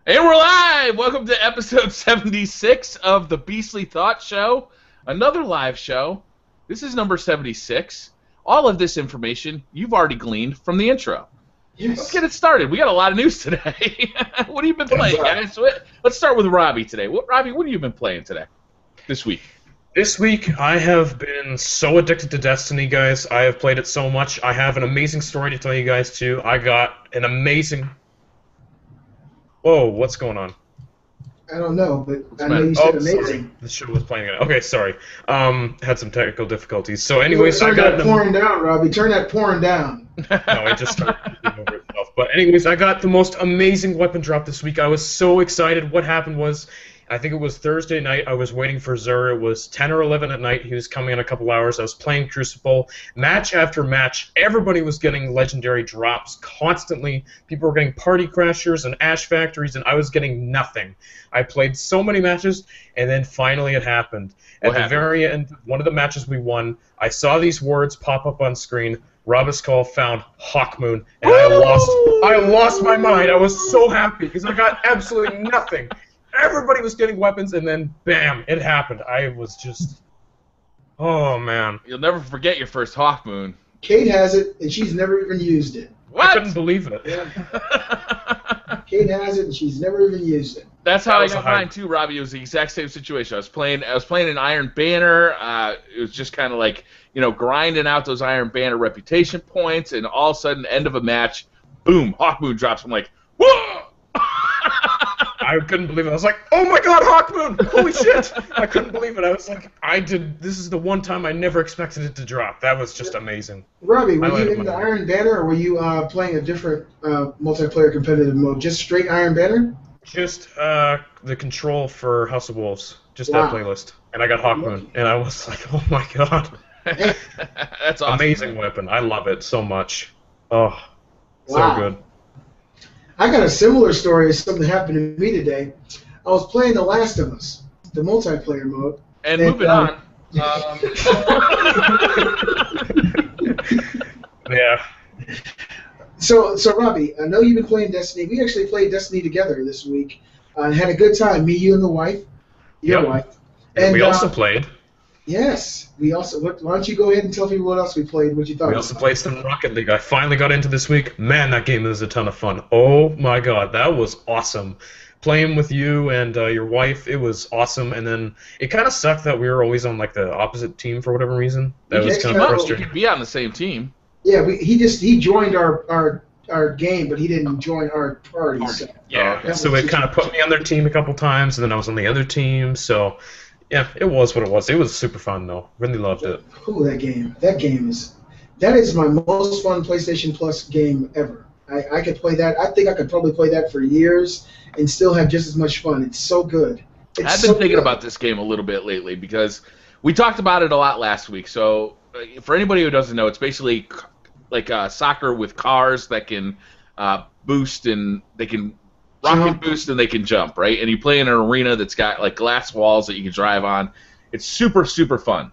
And we're live! Welcome to episode 76 of the Beastly Thought Show. Another live show. This is number 76. All of this information you've already gleaned from the intro. Yes. Let's get it started. We got a lot of news today. What have you been playing, guys? Let's start with Robbie today. Robbie, what have you been playing today? This week? This week, I have been so addicted to Destiny, guys. I have played it so much. I have an amazing story to tell you guys, too. I got an amazing... Whoa, what's going on? I don't know, but I know you said amazing. Sorry. The show was playing again. Okay, sorry. Had some technical difficulties. So anyways, I got... Turn that pouring down, Robbie. Turn that pouring down. No, it just started over itself. But anyways, I got the most amazing weapon drop this week. I was so excited. What happened was... I think it was Thursday night. I was waiting for Zur. It was 10 or 11 at night. He was coming in a couple hours. I was playing Crucible. Match after match, everybody was getting legendary drops constantly. People were getting Party Crashers and Ash Factories, and I was getting nothing. I played so many matches, and then finally it happened. At the very end, one of the matches we won, I saw these words pop up on screen. Robiskol found Hawkmoon, and I lost my mind. I was so happy because I got absolutely nothing. Everybody was getting weapons, and then, bam, it happened. I was just... Oh, man. You'll never forget your first Hawkmoon. Kate has it, and she's never even used it. What? I couldn't believe it. Yeah. Kate has it, and she's never even used it. That's how I got mine too, Robbie. It was the exact same situation. I was playing an Iron Banner. It was just kind of like, grinding out those Iron Banner reputation points, and all of a sudden, end of a match, boom, Hawkmoon drops. I'm like, whoa! I couldn't believe it. I was like, oh my god, Hawkmoon! Holy shit! I couldn't believe it. I was like, this is the one time I never expected it to drop. That was just amazing. Robbie, were you in the Iron Banner, or were you playing a different multiplayer competitive mode? Just straight Iron Banner? Just the control for House of Wolves. Just that playlist. And I got Hawkmoon, and I was like, oh my god. That's awesome. Amazing weapon. I love it so much. Oh, wow. So good. I got a similar story as something happened to me today. I was playing The Last of Us, the multiplayer mode. And moving on. Yeah. So Robbie, I know you've been playing Destiny. We actually played Destiny together this week. And had a good time. Me, you, and the wife. Your wife. And we also played. Yes, we also. Why don't you go ahead and tell people what else we played? What you thought? We also played some Rocket League. I finally got into this week. Man, that game is a ton of fun. Oh my god, that was awesome. Playing with you and your wife, it was awesome. And then it kind of sucked that we were always on like the opposite team for whatever reason. That was kind of frustrating. We could be on the same team. Yeah, he joined our game, but he didn't join our party. So. Yeah, so it kind of put me on their team a couple times, and then I was on the other team. So. Yeah, it was what it was. It was super fun, though. Really loved it. Ooh, that game. That is my most fun PlayStation Plus game ever. I could play that. I think I could probably play that for years and still have just as much fun. It's so good. I've been thinking about this game a little bit lately because we talked about it a lot last week. So for anybody who doesn't know, it's basically like soccer with cars that can boost and they can rocket boost and they can jump, right? And you play in an arena that's got like glass walls that you can drive on. It's super, super fun.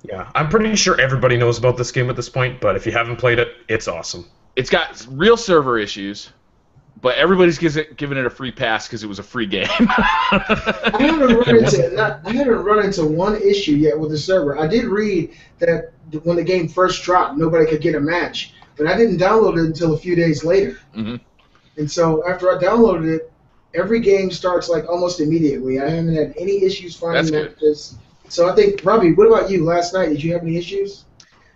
Yeah, I'm pretty sure everybody knows about this game at this point, but if you haven't played it, it's awesome. It's got real server issues, but everybody's giving it a free pass because it was a free game. I haven't run into one issue yet with the server. I did read that when the game first dropped, nobody could get a match, but I didn't download it until a few days later. Mm-hmm. And so after I downloaded it, every game starts like almost immediately. I haven't had any issues finding matches. So I think, Robbie, what about you? Last night, did you have any issues?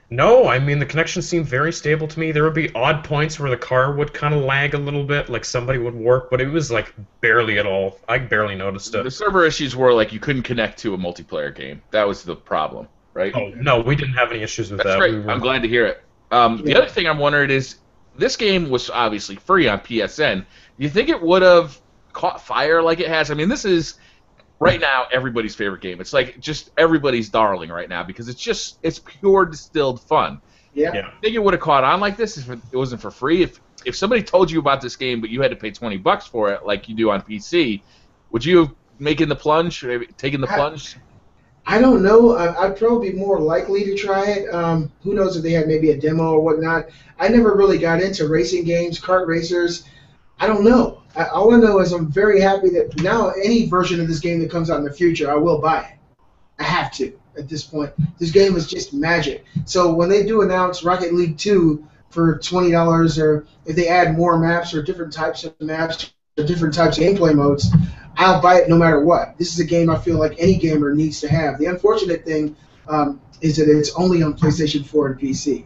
No, I mean, the connection seemed very stable to me. There would be odd points where the car would kind of lag a little bit, like somebody would warp, but it was like barely at all. I barely noticed it. The server issues were like you couldn't connect to a multiplayer game. That was the problem, right? Oh, no, we didn't have any issues with that. That's great. I'm glad to hear it. The other thing I'm wondering is, this game was obviously free on PSN. Do you think it would have caught fire like it has? I mean, this is, right now, everybody's favorite game. It's like just everybody's darling right now because it's pure distilled fun. Yeah. I think it would have caught on like this if it wasn't for free. If somebody told you about this game but you had to pay $20 for it like you do on PC, would you have taken the plunge? I don't know. I'd probably be more likely to try it. Who knows if they had maybe a demo or whatnot. I never really got into racing games, kart racers. I don't know. All I know is I'm very happy that now any version of this game that comes out in the future, I will buy it. I have to at this point. This game is just magic. So when they do announce Rocket League 2 for $20, or if they add more maps or different types of maps or different types of gameplay modes, I'll buy it no matter what. This is a game I feel like any gamer needs to have. The unfortunate thing is that it's only on PlayStation 4 and PC.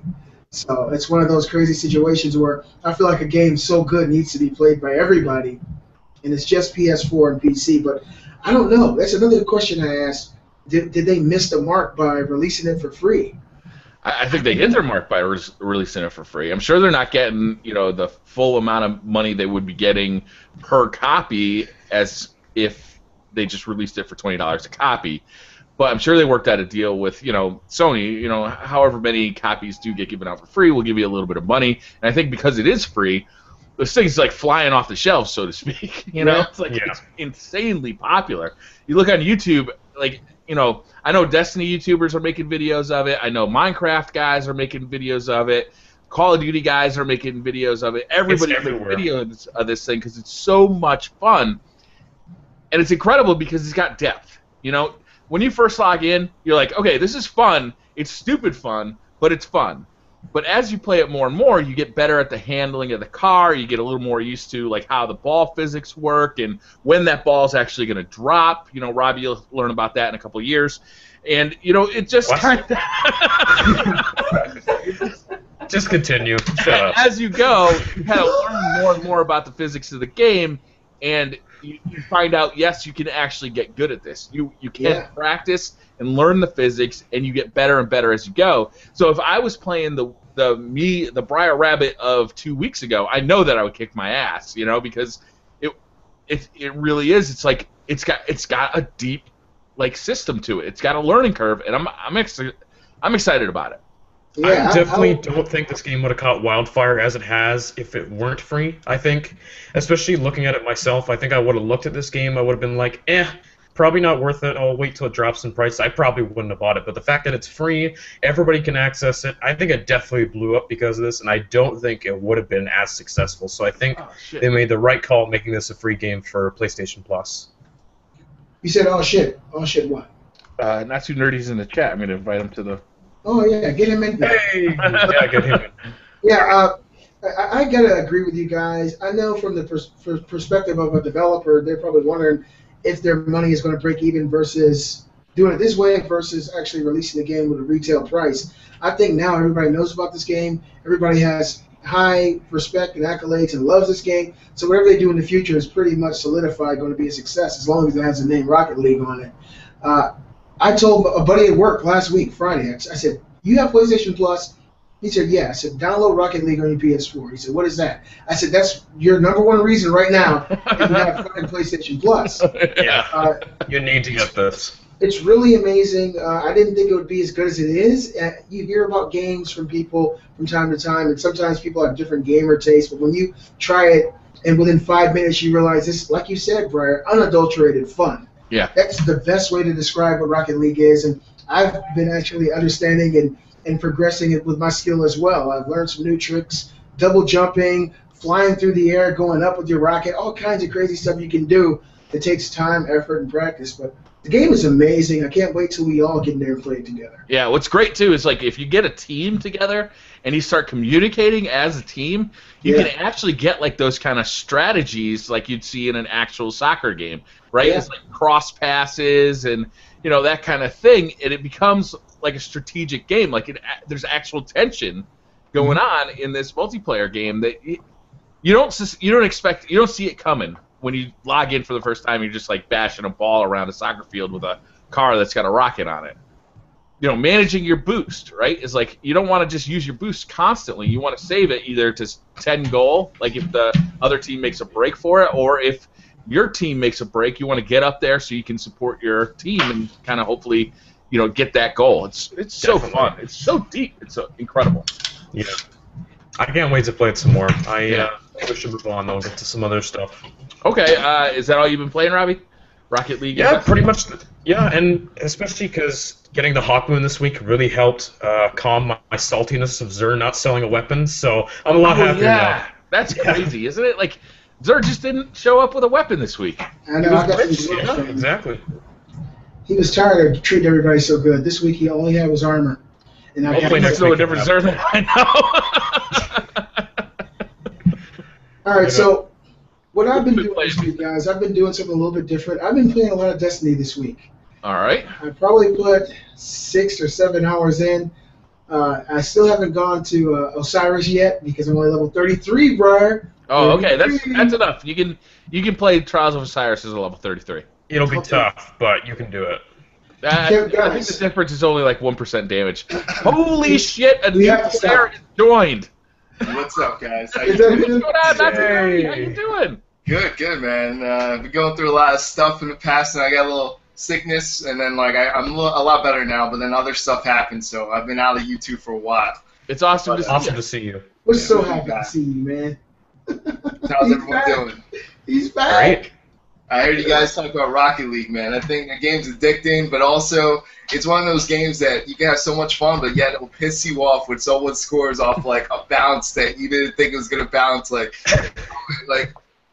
So it's one of those crazy situations where I feel like a game so good needs to be played by everybody, and it's just PS4 and PC. But I don't know. That's another question I asked. Did they miss the mark by releasing it for free? I think they hit their mark by releasing it for free. I'm sure they're not getting, the full amount of money they would be getting per copy as if they just released it for $20 a copy. But I'm sure they worked out a deal with, Sony, however many copies do get given out for free, we'll give you a little bit of money. And I think because it is free, this thing's like flying off the shelves, so to speak. It's like it's insanely popular. You look on YouTube, I know Destiny YouTubers are making videos of it. I know Minecraft guys are making videos of it. Call of Duty guys are making videos of it. Everybody's making videos of this thing because it's so much fun. And it's incredible because it's got depth. When you first log in, you're like, okay, this is fun. It's stupid fun, but it's fun. But as you play it more and more, you get better at the handling of the car. You get a little more used to how the ball physics work and when that ball's actually going to drop. Robbie, you'll learn about that in a couple of years. And it just kind of just continue. Shut up. As you go, you kind of learn more and more about the physics of the game, and you find out, yes, you can actually get good at this. You can practice and learn the physics, and you get better and better as you go. So if I was playing the Briar Rabbit of 2 weeks ago, I know that I would kick my ass, because it really is. It's like it's got a deep system to it. It's got a learning curve, and I'm excited about it. Yeah, I definitely don't think this game would have caught wildfire as it has if it weren't free. I think, especially looking at it myself, I think I would have looked at this game. I would have been like, probably not worth it. I'll wait till it drops in price. I probably wouldn't have bought it. But the fact that it's free, everybody can access it, I think it definitely blew up because of this, and I don't think it would have been as successful. So I think they made the right call making this a free game for PlayStation Plus. You said, oh shit. Oh shit, what? Not2Nerdy's in the chat. I'm going to invite him to the... Oh, yeah, get him in. Hey! Yeah, get him in. Yeah, I got to agree with you guys. I know from the perspective of a developer, they're probably wondering if their money is going to break even versus doing it this way versus actually releasing the game with a retail price. I think now everybody knows about this game. Everybody has high respect and accolades and loves this game. So whatever they do in the future is pretty much solidified going to be a success as long as it has the name Rocket League on it. I told a buddy at work last week, Friday, I said, you have PlayStation Plus? He said, yeah. I said, download Rocket League on your PS4. He said, what is that? I said, that's your number one reason right now if you have fucking PlayStation Plus. Yeah, you need to get this. It's really amazing. I didn't think it would be as good as it is. You hear about games from people from time to time, and sometimes people have different gamer tastes, but when you try it, and within 5 minutes you realize this, like you said, Briar, unadulterated fun. Yeah. That's the best way to describe what Rocket League is, and I've been actually understanding and progressing it with my skill as well. I've learned some new tricks, double jumping, flying through the air, going up with your rocket, all kinds of crazy stuff you can do. It takes time, effort, and practice, but the game is amazing. I can't wait till we all get in there and play it together. Yeah, what's great, too, is if you get a team together and you start communicating as a team, you can actually get, those kind of strategies like you'd see in an actual soccer game, right? Yeah. It's like cross passes and, that kind of thing, and it becomes like a strategic game. There's actual tension going on in this multiplayer game that you don't see it coming. When you log in for the first time, you're just bashing a ball around a soccer field with a car that's got a rocket on it. Managing your boost, right, is you don't want to just use your boost constantly. You want to save it either to 10 goal, if the other team makes a break for it, or if your team makes a break, you want to get up there so you can support your team and kind of hopefully, get that goal. It's so fun. It's so deep. It's so incredible. Yeah. I can't wait to play it some more. I think we should move on, though, get to some other stuff. Okay, is that all you've been playing, Robbie? Rocket League? Yeah, pretty much. Yeah, and especially because getting the Hawk Moon this week really helped calm my saltiness of Xur not selling a weapon, so I'm a lot happier now. That's crazy, isn't it? Zer just didn't show up with a weapon this week. I know. I got some Yeah, exactly. He was tired of treating everybody so good. This week, all he had was armor. And I Hopefully got next So a week different Zer than I know. All right, so what I've been doing this week, guys, I've been doing something a little bit different. I've been playing a lot of Destiny this week. All right. I probably put 6 or 7 hours in. I still haven't gone to Osiris yet because I'm only level 33, Briar. Oh, okay. That's enough. You can play Trials of Osiris as a level 33. It'll be tough, but you can do it. I think the difference is only like 1% damage. Holy shit! A We new have to player stop. is joined. What's up, guys? How Is you that doing? good? What's going on? Hey. How you doing? Good, man. I've been going through a lot of stuff in the past, and I got a little sickness, and then like I'm a lot better now, but then other stuff happened, so I've been out of YouTube for a while. It's awesome to see Awesome you. to see you. We're so Yeah, happy to see you, man. How's He's everyone back. doing? He's back. Great. I heard you guys talk about Rocket League, man. I think the game's addicting, but also it's one of those games that you can have so much fun, but yet it'll piss you off when someone scores off like a bounce that you didn't think it was gonna bounce. Like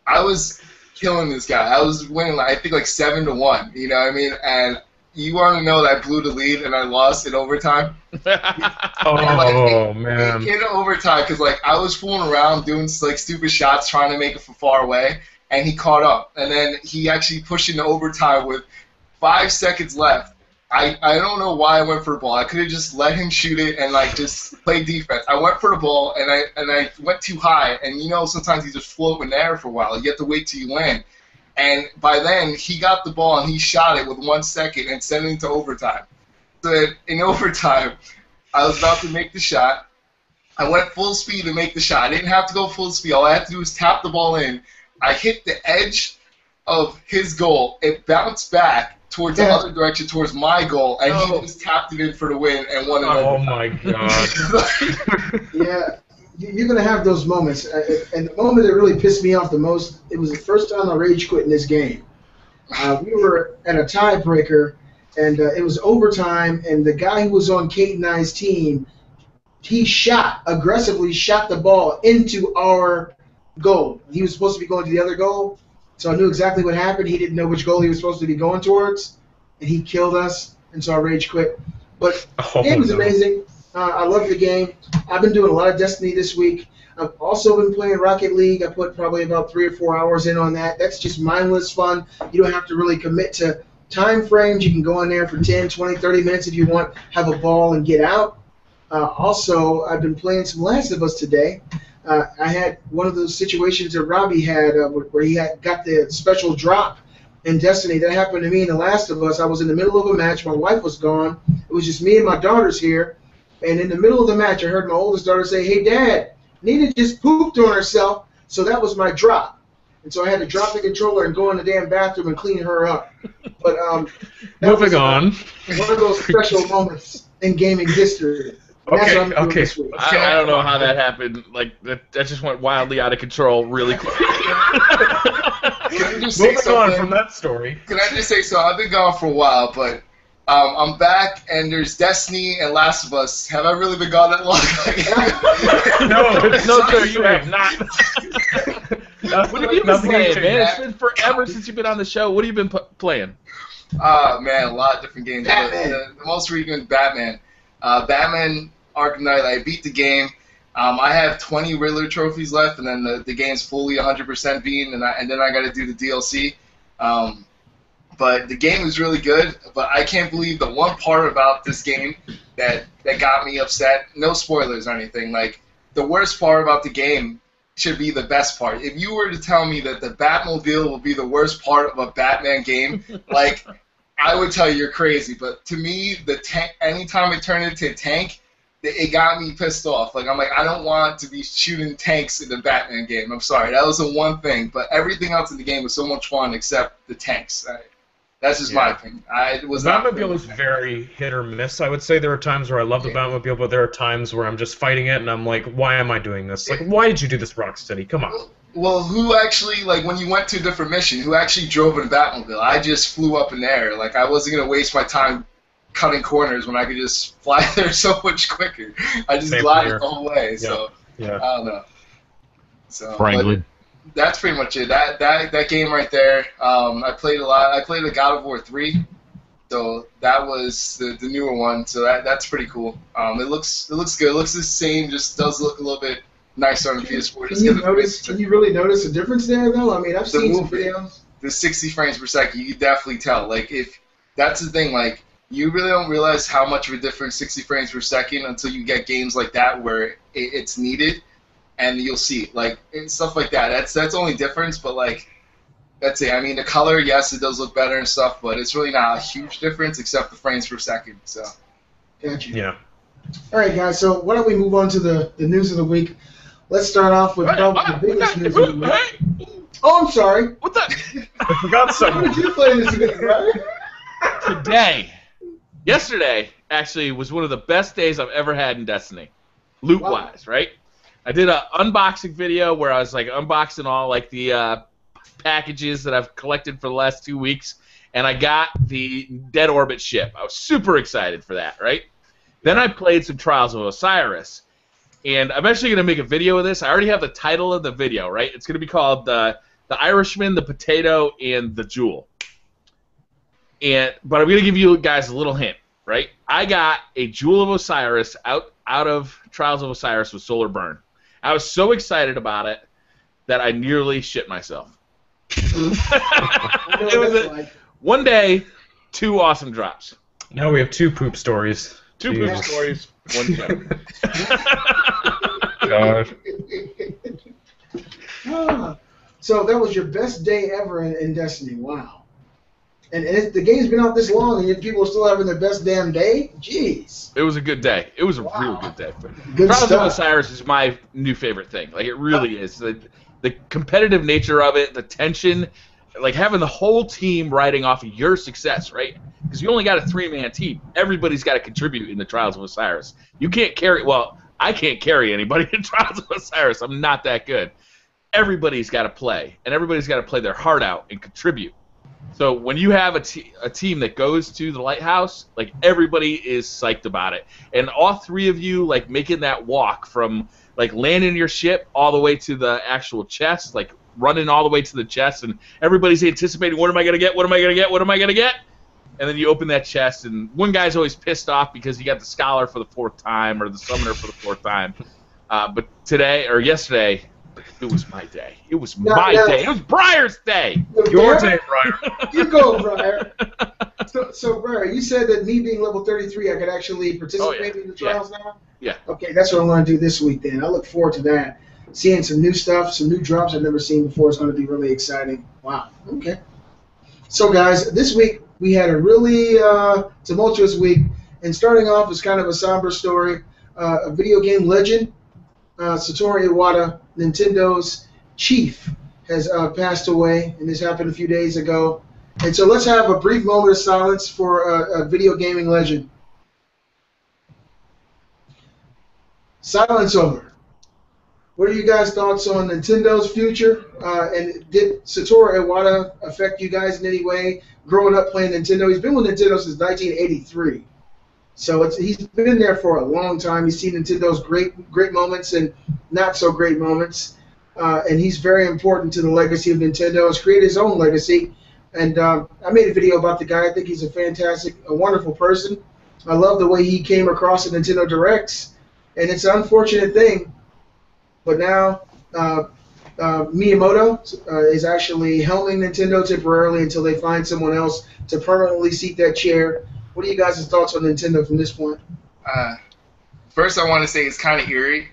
I was killing this guy. I was winning, I think, like 7-1. You know what I mean? And you want to know that I blew the lead and I lost in overtime? Oh, man. In overtime, because like I was fooling around doing like stupid shots, trying to make it from far away, and he caught up. And then he actually pushed into overtime with 5 seconds left. I don't know why I went for the ball. I could have just let him shoot it and like just play defense. I went for the ball and I went too high. And you know sometimes you just float in the air for a while. You have to wait till you land. And by then he got the ball and he shot it with 1 second and sent it into overtime. So in overtime, I was about to make the shot. I went full speed to make the shot. I didn't have to go full speed. All I had to do was tap the ball in. I hit the edge of his goal. It bounced back towards the other direction, towards my goal, and he just tapped it in for the win and won it. Oh, my God. Yeah, you're going to have those moments. And the moment that really pissed me off the most, it was the first time I rage quit in this game. We were at a tiebreaker, and it was overtime, and the guy who was on Kate and I's team, he aggressively shot the ball into our goal. He was supposed to be going to the other goal, so I knew exactly what happened. He didn't know which goal he was supposed to be going towards, and he killed us, and so I rage quit. But the game was amazing. I love the game. I've been doing a lot of Destiny this week. I've also been playing Rocket League. I put probably about 3 or 4 hours in on that. That's just mindless fun. You don't have to really commit to time frames. You can go in there for 10, 20, 30 minutes if you want, have a ball, and get out. Also, I've been playing some Last of Us today. I had one of those situations that Robbie had where he got the special drop in Destiny. That happened to me in The Last of Us. I was in the middle of a match. My wife was gone. It was just me and my daughters here. And in the middle of the match, I heard my oldest daughter say, "Hey, Dad, Nina just pooped on herself." So that was my drop. And so I had to drop the controller and go in the damn bathroom and clean her up. But Moving on. One of those special moments in gaming history. And that's what I'm doing this week. I don't know how that happened. Like that just went wildly out of control really quick. Can I just say Moving on something? from that story. Can I just say so? I've been gone for a while, but I'm back, and there's Destiny and Last of Us. Have I really been gone that long? No, sir, you have not. What have you been playing, man? It's been forever since you've been on the show. What have you been playing? Man, a lot of different games. The most recent Batman. Batman Arkham Knight, I beat the game. I have 20 Riddler trophies left, and then the game's fully 100% beaten, and then I got to do the DLC. But the game is really good, but I can't believe the one part about this game that got me upset. No spoilers or anything. Like, the worst part about the game should be the best part. If you were to tell me that the Batmobile will be the worst part of a Batman game, like, I would tell you you're crazy. But to me, the tank, anytime it turned into a tank, it got me pissed off. Like, I'm like, I don't want to be shooting tanks in the Batman game. I'm sorry. That was the one thing. But everything else in the game was so much fun except the tanks. That's just my opinion. It was The not Batmobile is very hit or miss. I would say there are times where I love the Batmobile, but there are times where I'm just fighting it and I'm like, why am I doing this? Like, why did you do this, Rocksteady? Come on. Well, who actually, like, when you went to a different mission, who actually drove in a Batmobile? I just flew up in the air. Like, I wasn't going to waste my time cutting corners when I could just fly there so much quicker. I just glided the whole way, so I don't know. So, Franklin. that's pretty much it. That game right there. I played a lot. I played the God of War 3, so that was the newer one. So that's pretty cool. It looks good. It looks the same. Just does look a little bit nicer on the PS4. Can you really notice a difference there though? I mean, I've seen some videos. The 60 frames per second, you can definitely tell. Like, if that's the thing, like, you really don't realize how much of a difference 60 frames per second until you get games like that where it's needed, and you'll see, like, and stuff like that. That's the only difference, but, like, that's it. I mean, the color, yes, it does look better and stuff, but it's really not a huge difference except the frames per second. So. Gotcha. Yeah. All right, guys. So why don't we move on to the news of the week? Let's start off with probably the biggest news of the week. Oh, I'm sorry. What the? I forgot something. How did you play this week, right? Yesterday, actually, was one of the best days I've ever had in Destiny, loot-wise, right? I did an unboxing video where I was like unboxing all like the packages that I've collected for the last 2 weeks, and I got the Dead Orbit ship. I was super excited for that, right? Then I played some Trials of Osiris, and I'm actually going to make a video of this. I already have the title of the video, right? It's going to be called The Irishman, the Potato, and the Jewel. But I'm going to give you guys a little hint, right? I got a Jewel of Osiris out of Trials of Osiris with Solar Burn. I was so excited about it that I nearly shit myself. It was one day, 2 awesome drops. Now we have 2 poop stories. 2 poop stories, 1 joke. God. So that was your best day ever in Destiny. Wow. And the game's been out this long, and yet people are still having their best damn day? Jeez. It was a good day. It was a real good day. Good Trials stuff. of Osiris is my new favorite thing. Like, it really is. The competitive nature of it, the tension, like having the whole team riding off of your success, right? Because you only got a 3-man team. Everybody's got to contribute in the Trials of Osiris. You can't carry, well, I can't carry anybody in Trials of Osiris. I'm not that good. Everybody's got to play, and everybody's got to play their heart out and contribute. So when you have a team that goes to the lighthouse, like, everybody is psyched about it. And all 3 of you, like, making that walk from, like, landing your ship all the way to the actual chest, like, running all the way to the chest, and everybody's anticipating, what am I going to get, what am I going to get, what am I going to get? And then you open that chest, and one guy's always pissed off because he got the Scholar for the 4th time or the Summoner for the 4th time. But today, or yesterday, it was my day. It was my day. It was Briar's day. Your day, Briar. You go, Briar. So, Briar, you said that me being level 33, I could actually participate in the trials now? Yeah. Okay, that's what I'm going to do this week then. I look forward to that. Seeing some new stuff, some new drops I've never seen before is going to be really exciting. Wow. Okay. So, guys, this week we had a really tumultuous week. And starting off is kind of a somber story. A video game legend, Satoru Iwata, Nintendo's chief, has passed away, and this happened a few days ago. And so let's have a brief moment of silence for a video gaming legend. Silence over. What are you guys' thoughts on Nintendo's future? And did Satoru Iwata affect you guys in any way growing up playing Nintendo? He's been with Nintendo since 1983. So he's been there for a long time. He's seen Nintendo's great moments and not so great moments. And he's very important to the legacy of Nintendo. He's created his own legacy. And I made a video about the guy. I think he's a wonderful person. I love the way he came across at Nintendo Directs. And it's an unfortunate thing. But now Miyamoto is actually helming Nintendo temporarily until they find someone else to permanently seat that chair. What are you guys' thoughts on Nintendo from this point? First, I want to say it's kind of eerie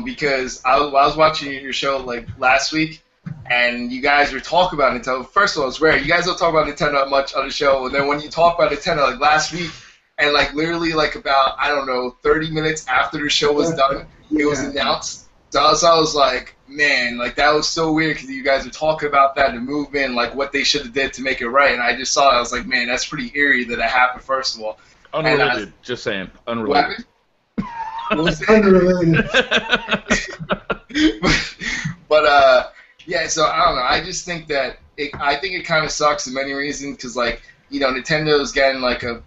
because I was watching your show like last week, and you guys were talking about Nintendo. First of all, it's rare. You guys don't talk about Nintendo much on the show, and then when you talk about Nintendo, like last week, and like literally like about, I don't know, 30 minutes after the show was done, it was announced. So I was like, man, like that was so weird because you guys were talking about that, the movement, like what they should have did to make it right, and I just saw it. I was like, man, that's pretty eerie that it happened. First of all, unrelated. Just saying, unrelated. Unrelated. but yeah. So I don't know. I just think that I think it kind of sucks in many reasons because like Nintendo's getting like a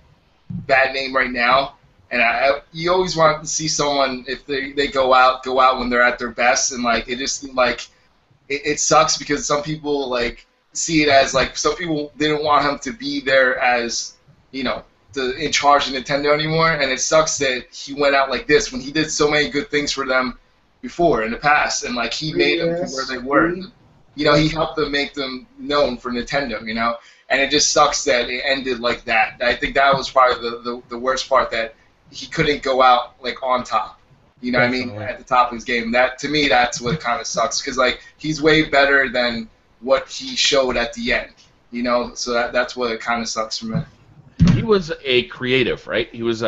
bad name right now. And you always want to see someone, if they go out when they're at their best, and like it just seemed like it sucks because some people like see it as like some people didn't want him to be there as in charge of Nintendo anymore, and it sucks that he went out like this when he did so many good things for them before in the past, and like he made them to where they were. He helped them make them known for Nintendo, and it just sucks that it ended like that. I think that was probably the worst part, that he couldn't go out like on top. You know what I mean? At the top of his game. That, to me, that's what kind of sucks, because like he's way better than what he showed at the end. So that's what kind of sucks for me. He was a creative, right? He was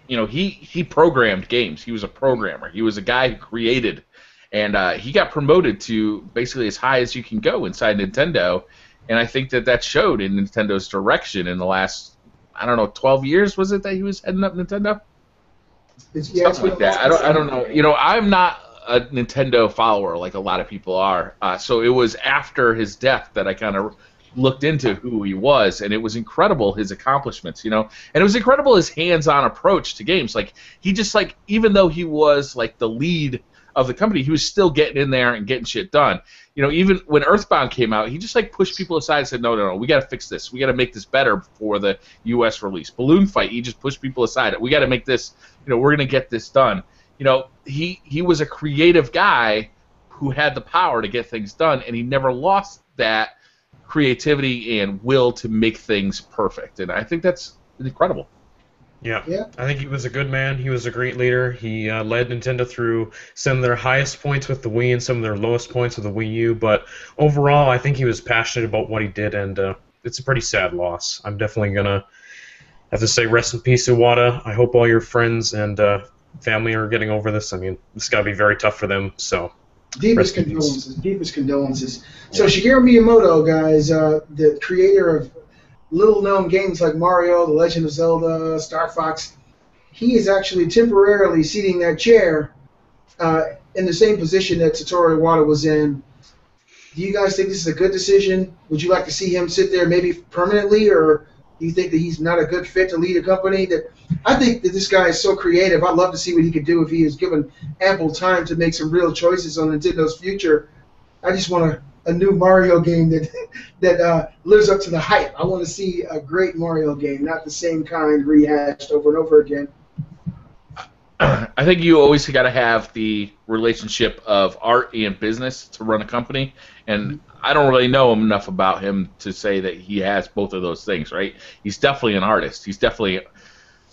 he programmed games. He was a programmer. He was a guy who created, and he got promoted to basically as high as you can go inside Nintendo, and I think that showed in Nintendo's direction in the last, 12 years, was it, that he was heading up Nintendo? Stuff like that. I don't know. I'm not a Nintendo follower like a lot of people are, so it was after his death that I kind of looked into who he was, and it was incredible, his accomplishments, and it was incredible his hands-on approach to games. Like, he just, like, even though he was like the lead of the company, he was still getting in there and getting shit done. Even when Earthbound came out, he just like pushed people aside and said, no, we got to fix this. We got to make this better for the U.S. release. Balloon Fight, he just pushed people aside. We got to make this, we're going to get this done. He was a creative guy who had the power to get things done, and he never lost that creativity and will to make things perfect. And I think that's incredible. Yeah, I think he was a good man. He was a great leader. He led Nintendo through some of their highest points with the Wii and some of their lowest points with the Wii U. But overall, I think he was passionate about what he did, and it's a pretty sad loss. I'm definitely going to have to say rest in peace, Iwata. I hope all your friends and family are getting over this. I mean, it's got to be very tough for them. So deepest condolences. So Shigeru Miyamoto, guys, the creator of little-known games like Mario, The Legend of Zelda, Star Fox, he is actually temporarily seating that chair in the same position that Satoru Iwata was in. Do you guys think this is a good decision? Would you like to see him sit there maybe permanently, or do you think that he's not a good fit to lead a company? I think that this guy is so creative. I'd love to see what he could do if he is given ample time to make some real choices on Nintendo's future. I just want a new Mario game that lives up to the hype. I want to see a great Mario game, not the same kind rehashed over and over again. I think you always got to have the relationship of art and business to run a company, and I don't really know enough about him to say that he has both of those things, right? He's definitely an artist. He's definitely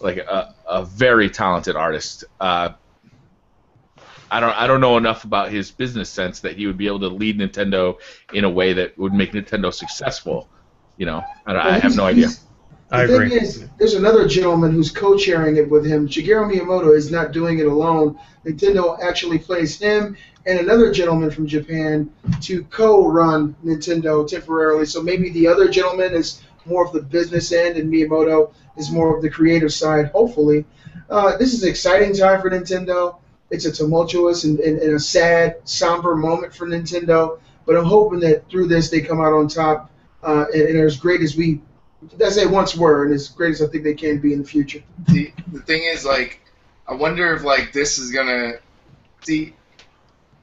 like a very talented artist. I don't know enough about his business sense that he would be able to lead Nintendo in a way that would make Nintendo successful. I have no idea. I agree. The thing is, there's another gentleman who's co-chairing it with him. Shigeru Miyamoto is not doing it alone. Nintendo actually placed him and another gentleman from Japan to co-run Nintendo temporarily. So maybe the other gentleman is more of the business end and Miyamoto is more of the creative side, hopefully. This is an exciting time for Nintendo. It's a tumultuous and a sad, somber moment for Nintendo. But I'm hoping that through this they come out on top and are as great as they once were, and as great as I think they can be in the future. The thing is, like, I wonder if like this is gonna see.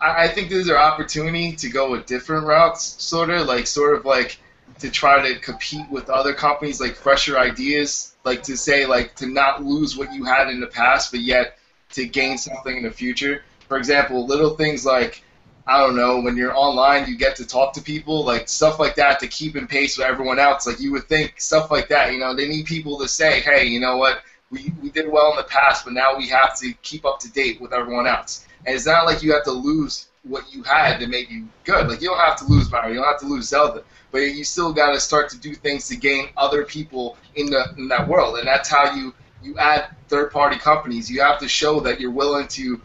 I think there's an opportunity to go with different routes, sort of like to try to compete with other companies, like fresher ideas, like to say like to not lose what you had in the past, but yet to gain something in the future. For example, little things like, I don't know, when you're online, you get to talk to people, like stuff like that to keep in pace with everyone else. Like you would think stuff like that, they need people to say, hey, you know what, we did well in the past, but now we have to keep up to date with everyone else. And it's not like you have to lose what you had to make you good. Like you don't have to lose Mario, you don't have to lose Zelda, but you still got to start to do things to gain other people in that world. And that's how you add third-party companies. You have to show that you're willing to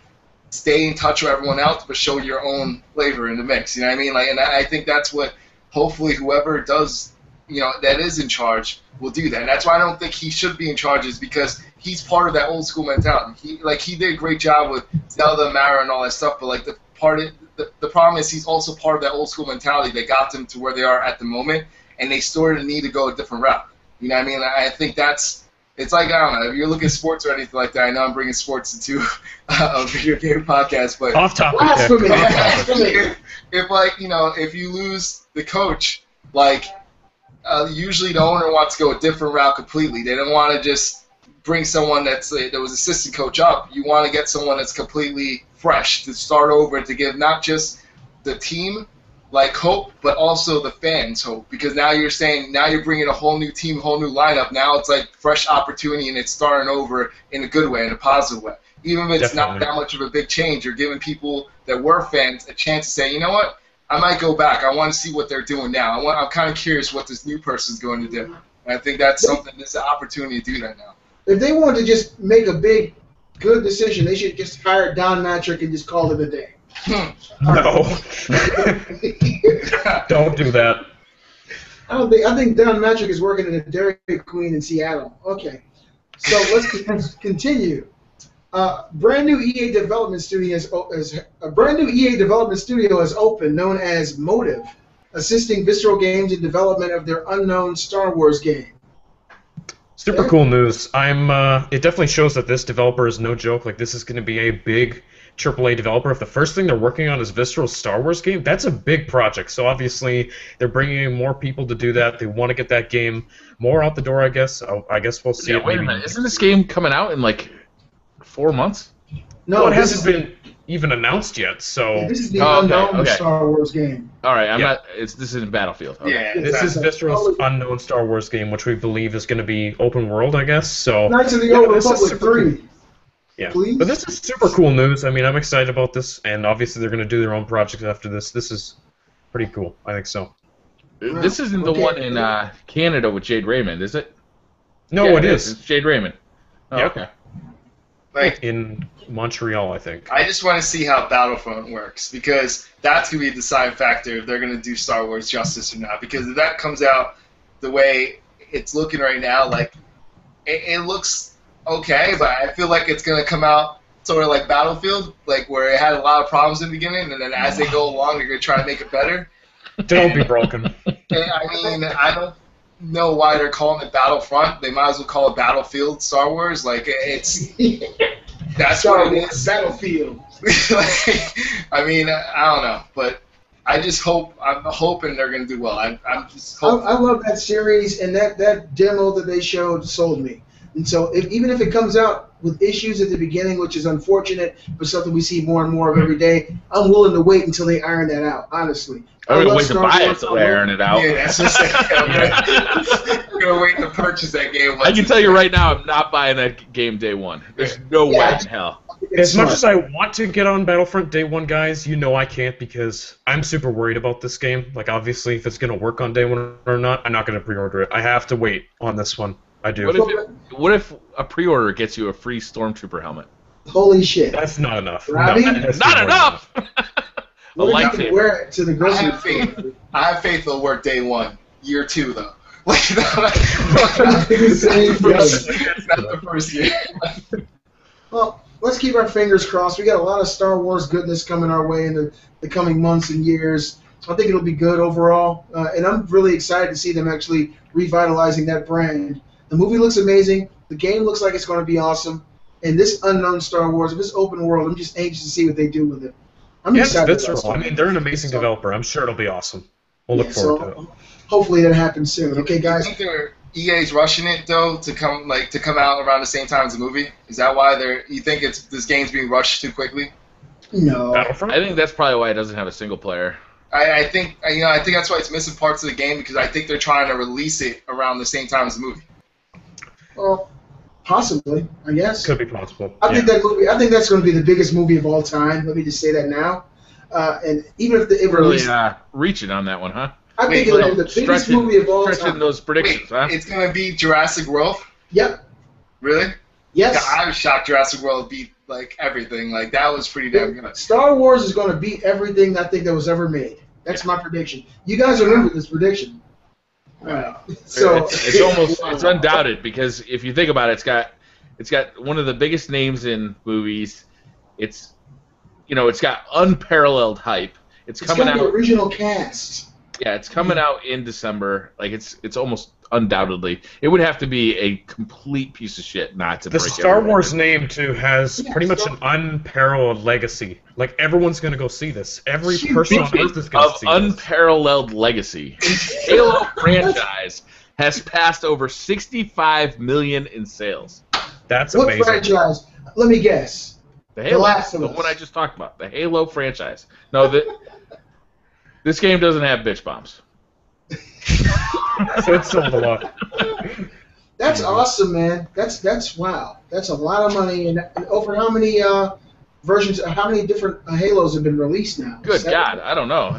stay in touch with everyone else, but show your own flavor in the mix. You know what I mean? Like, and I think that's what hopefully whoever does, that is in charge will do that. And that's why I don't think he should be in charge, is because he's part of that old school mentality. He did a great job with Zelda, Mario, and all that stuff, but like the problem is he's also part of that old school mentality that got them to where they are at the moment, and they sort of need to go a different route. You know what I mean? I think that's It's like, I don't know, if you're looking at sports or anything like that, I know I'm bringing sports into a video game podcast, but Off topic. Blasphemy. Off topic. Blasphemy. if like, you know, if you lose the coach, like, usually the owner wants to go a different route completely. They don't want to just bring someone that was assistant coach up. You want to get someone that's completely fresh to start over, to give not just the team like hope, but also the fans hope, because now you're bringing a whole new team, whole new lineup. Now it's like fresh opportunity, and it's starting over in a good way, in a positive way. Even if it's not that much of a big change, you're giving people that were fans a chance to say, you know what, I might go back. I want to see what they're doing now. I'm kind of curious what this new person's going to do. And I think that's something. There's an opportunity to do that now. If they wanted to just make a big, good decision, they should just hire Don Matrick and just call it a day. No. Don't do that. I think Don Matrick is working at a Dairy Queen in Seattle. Okay, so let's continue. Brand new EA development studio has opened, known as Motive, assisting Visceral Games in development of their unknown Star Wars game. Super cool news. It definitely shows that this developer is no joke. Like, this is going to be a big AAA developer. If the first thing they're working on is Visceral's Star Wars game, that's a big project. So obviously they're bringing in more people to do that. They want to get that game more out the door, I guess. I guess we'll see. Yeah, wait a minute. Isn't this game coming out in like 4 months? No, well, it hasn't been even announced yet. So this is the unknown Star Wars game. All right, this isn't Battlefield. Okay. Yeah, this is Visceral's unknown Star Wars game, which we believe is going to be open world, I guess. So Knights of the Old Republic 3. Yeah, Please? But this is super cool news. I mean, I'm excited about this, and obviously they're going to do their own projects after this. This is pretty cool. I think so. This isn't the one in Canada with Jade Raymond, is it? No, yeah, it is. It's Jade Raymond. Oh, Yep. okay. Like, in Montreal, I think. I just want to see how Battlefront works, because that's going to be a deciding factor if they're going to do Star Wars justice or not. Because if that comes out the way it's looking right now, like, it looks okay, but I feel like it's going to come out sort of like Battlefield, like where it had a lot of problems in the beginning, and then as they go along, they're going to try to make it better. Don't be broken. And, I mean, I don't know why they're calling it Battlefront. They might as well call it Battlefield Star Wars. Like, it's that's Star what it Wars is. Battlefield. Like, I mean, I don't know, but I just hope. I'm hoping they're going to do well. I'm just hoping. I love that series, and that demo that they showed sold me. And so even if it comes out with issues at the beginning, which is unfortunate, but something we see more and more of every day, I'm willing to wait until they iron that out, honestly. I'm going to wait to buy it until they iron it out. Yeah, that's what I'm going to wait to purchase that game. I can tell you right now, I'm not buying that game day one. There's no way in hell. As much as I want to get on Battlefront Day 1, guys, you know I can't, because I'm super worried about this game. Like, obviously, if it's going to work on Day 1 or not, I'm not going to pre-order it. I have to wait on this one. I do. What if a pre-order gets you a free Stormtrooper helmet? Holy shit. That's not enough. Robbie? No, Not enough! What if you can wear it to the I grocery have faith. I have faith it'll work day 1. Year 2, though. Like, Not the first year. Well, let's keep our fingers crossed. We got a lot of Star Wars goodness coming our way in the coming months and years. I think it'll be good overall, and I'm really excited to see them actually revitalizing that brand. The movie looks amazing. The game looks like it's going to be awesome. And this unknown Star Wars, this open world, I'm just anxious to see what they do with it. I'm excited about it. I mean, they're an amazing developer. I'm sure it'll be awesome. We'll look forward to it. Hopefully that happens soon. Okay, guys. You think EA's rushing it though to come out around the same time as the movie? Is that why you think this game's being rushed too quickly? No. I think that's probably why it doesn't have a single player. I think that's why it's missing parts of the game, because I think they're trying to release it around the same time as the movie. Well, possibly, I guess. Could be possible. I think that movie. I think that's going to be the biggest movie of all time. Let me just say that now. And even if it really released, reaching on that one, huh? I think it'll be the biggest movie of all time. Stretching those predictions, huh? It's going to be Jurassic World? Yep. Really? Yes. Yeah, I was shocked Jurassic World beat like everything. Like, that was pretty damn good. Star Wars is going to beat everything I think that was ever made. That's my prediction. You guys remember this prediction? So it's undoubted, because if you think about it, it's got one of the biggest names in movies. It's got unparalleled hype. It's coming got out. the original cast. Yeah, it's coming out in December. Like it's almost undoubtedly. It would have to be a complete piece of shit not to The break Star everyone. Wars name, too, has pretty much an unparalleled legacy. Like, everyone's going to go see this. Every person on Earth is going to Of see this. unparalleled legacy, Halo franchise has passed over 65 million in sales. That's What amazing. franchise? Let me guess. The Halo, Last of the Us. one I just talked about, the Halo franchise. No, this game doesn't have bitch bombs. So it's sold a lot. That's awesome, man. That's wow. That's a lot of money, and over how many versions? How many different Halos have been released now? Good 7? God, I don't know.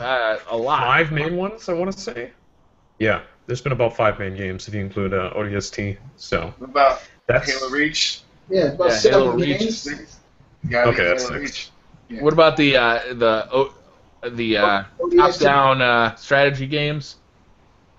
A lot. 5 main ones, I want to say. Yeah, there's been about 5 main games if you include ODST. So What about that's Halo Reach? Yeah, it's about Yeah, 7 Halo Reach. games. Yeah, Okay, that's Halo six. Reach. Yeah. What about the top-down strategy games?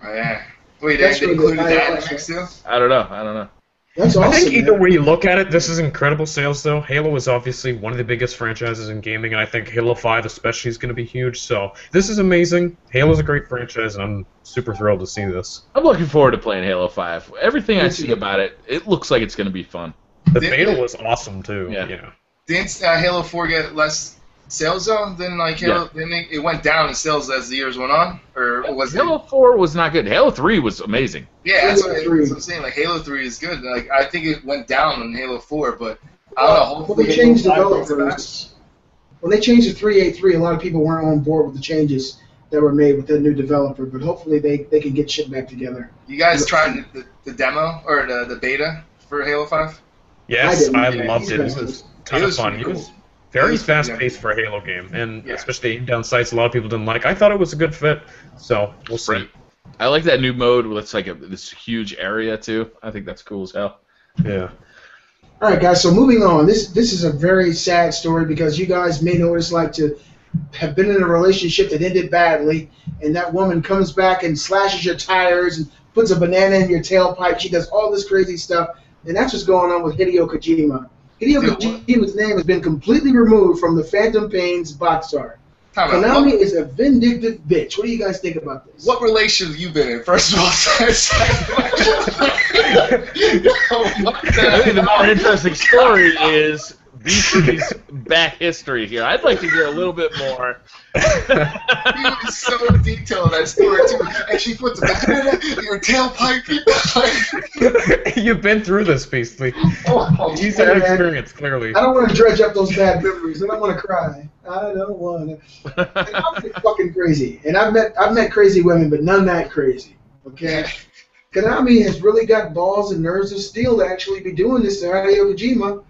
Oh, yeah. Wait, That's they really included good. that in the mix too? I don't know. That's I awesome. think either man. way you look at it, this is incredible sales, though. Halo is obviously one of the biggest franchises in gaming, and I think Halo 5 especially is going to be huge. So this is amazing. Halo's a great franchise, and I'm super thrilled to see this. I'm looking forward to playing Halo 5. Everything I Me see too. about it, it looks like it's going to be fun. The Did- beta was awesome, too. Yeah. Didn't Halo 4 get less sales though? Then like Halo, then it went down in sales as the years went on, or was it? Halo 4 was not good. Halo 3 was amazing. Yeah, that's what, Halo 3. that's what I'm saying. Like Halo 3 is good. Like I think it went down in Halo 4, but I don't know. When Hopefully they changed Halo 5 brings it back. developers, when they changed to 383, a lot of people weren't on board with the changes that were made with the new developer. But hopefully they can get shit back together. You guys tried the demo or the beta for Halo 5? Yes, I I didn't. loved it. It Yeah. was a ton It of was fun. pretty It cool. was very It was pretty fast-paced for a Halo game, and Yeah. especially down sites a lot of people didn't like. I thought it was a good fit, so we'll see. Right. I like that new mode where it's like this huge area, too. I think that's cool as hell. Yeah. All right, guys. So moving on. This is a very sad story because you guys may know what it's like to have been in a relationship that ended badly, and that woman comes back and slashes your tires and puts a banana in your tailpipe. She does all this crazy stuff, and that's what's going on with Hideo Kojima. Hideo Kojima's name has been completely removed from the Phantom Pains box art. Time out. Konami is a vindictive bitch. What do you guys think about this? What relationship have you been in? First of all, I think the more interesting story is VC's back history here. I'd like to hear a little bit more. He was so detailed in that story too, and she puts a banana in your tailpipe. You've been through this, Beastly. He's Hey, had man. experience, clearly. I don't want to dredge up those bad memories. I don't want to cry. I don't want to. I'm fucking crazy, and I've met crazy women, but none that crazy. Okay. Konami has really got balls and nerves of steel to actually be doing this to Hideo Kojima,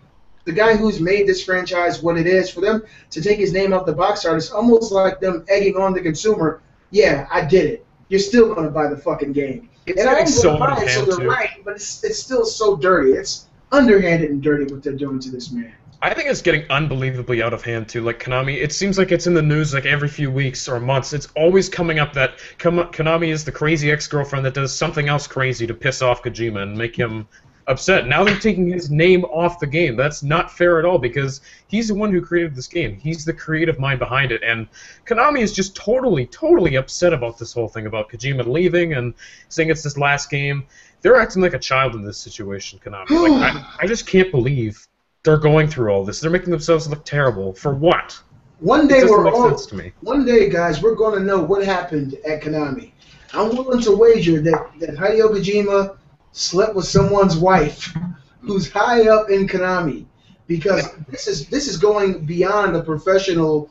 the guy who's made this franchise what it is. For them to take his name out the box art, it's almost like them egging on the consumer. Yeah, I did it. You're still gonna buy the fucking game. It's And I getting ain't so gonna buy it, so underhand, they're too. right, but it's still so dirty. It's underhanded and dirty what they're doing to this man. I think it's getting unbelievably out of hand, too. Like, Konami, it seems like it's in the news, like, every few weeks or months. It's always coming up that Konami is the crazy ex-girlfriend that does something else crazy to piss off Kojima and make him upset. Now they're taking his name off the game. That's not fair at all, because he's the one who created this game. He's the creative mind behind it, and Konami is just totally upset about this whole thing, about Kojima leaving and saying it's his last game. They're acting like a child in this situation, Konami. Like, I just can't believe they're going through all this. They're making themselves look terrible. For what? One It day doesn't we're make all, sense to me. one day, guys, we're going to know what happened at Konami. I'm willing to wager that Hideo Kojima slept with someone's wife who's high up in Konami, because this is going beyond a professional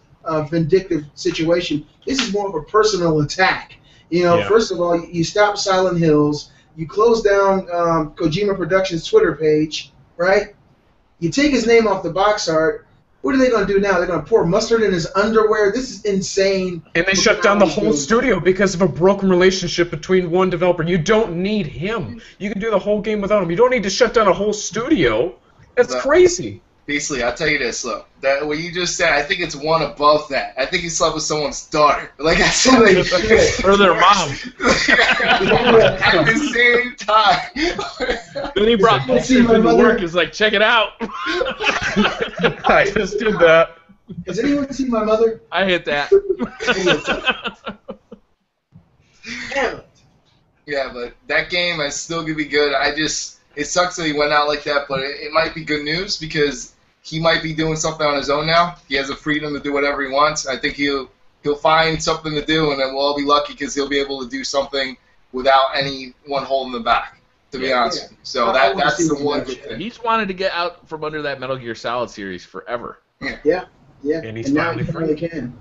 vindictive situation. This is more of a personal attack. You know, Yeah. first of all, you stop Silent Hills, you close down Kojima Productions' Twitter page, right? You take his name off the box art. What are they going to do now? They're going to pour mustard in his underwear? This is insane. And they what shut down the Konami's whole doing. studio because of a broken relationship between one developer. You don't need him. You can do the whole game without him. You don't need to shut down a whole studio. That's But- crazy. Basically, I'll tell you this, look. That what you just said, I think it's one above that. I think he slept with someone's daughter. Like I said, Holy like, shit. Or their mom. at the same time. Then he brought Let's see pictures my into mother. work. He's like, check it out. I just did that. Has anyone seen my mother? I hit that. Damn it. Yeah, but that game is still gonna be good. It sucks that he went out like that, but it might be good news because he might be doing something on his own now. He has the freedom to do whatever he wants. I think he'll find something to do, and then we'll all be lucky because he'll be able to do something without anyone holding him back. To be honest with you, so that's the one good thing. He's wanted to get out from under that Metal Gear Solid series forever. Yeah. And now he finally can.